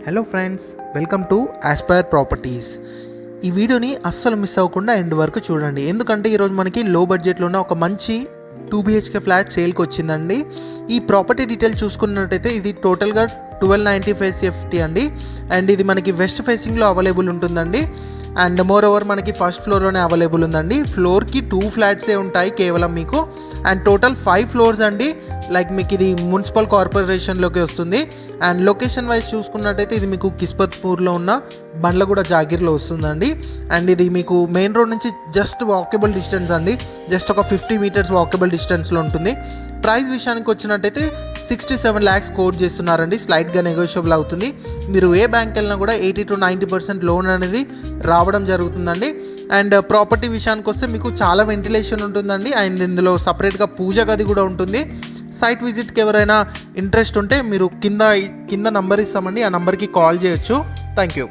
Hello friends, welcome to Aspire properties. ఈ వీడియోని అస్సలు మిస్ అవ్వకుండా ఎండ్ వరకు చూడండి, ఎందుకంటే ఈరోజు మనకి లో బడ్జెట్లో ఉన్న ఒక మంచి 2 BHK ఫ్లాట్ సేల్కి వచ్చిందండి. ఈ ప్రాపర్టీ డీటెయిల్ చూసుకున్నట్టయితే ఇది టోటల్గా 1295 CFT అండి. అండ్ ఇది మనకి వెస్ట్ ఫేసింగ్లో అవైలబుల్ ఉంటుందండి. అండ్ మోర్ ఓవర్ మనకి ఫస్ట్ ఫ్లోర్లోనే అవైలబుల్ ఉందండి. ఫ్లోర్కి 2 ఫ్లాట్సే ఉంటాయి కేవలం మీకు. అండ్ టోటల్ 5 ఫ్లోర్స్ అండి. లైక్ మీకు ఇది మున్సిపల్ కార్పొరేషన్లోకి వస్తుంది. అండ్ లొకేషన్ వైజ్ చూసుకున్నట్టయితే ఇది మీకు కిస్మత్పూర్లో ఉన్న బండ్లగూడ జాగీర్లో వస్తుందండి. అండ్ ఇది మీకు మెయిన్ రోడ్ నుంచి జస్ట్ వాకబుల్ డిస్టెన్స్ అండి, జస్ట్ ఒక 50 మీటర్స్ వాకబుల్ డిస్టెన్స్లో ఉంటుంది. ప్రైస్ విషయానికి వచ్చినట్టయితే 67 lakhs కోట్ చేస్తున్నారండి. స్లైట్గా నెగోషియబుల్ అవుతుంది. మీరు ఏ బ్యాంక్ వెళ్ళినా కూడా 80 to 90% లోన్ అనేది రావడం జరుగుతుందండి. అండ్ ప్రాపర్టీ విషయానికి వస్తే మీకు చాలా వెంటిలేషన్ ఉంటుందండి. అండ్ ఇందులో సపరేట్గా పూజ గది కూడా ఉంటుంది. సైట్ విజిట్కి ఎవరైనా ఇంట్రెస్ట్ ఉంటే మీరు కింద నంబర్ ఇస్తామండి, ఆ నంబర్కి కాల్ చేయొచ్చు. Thank you.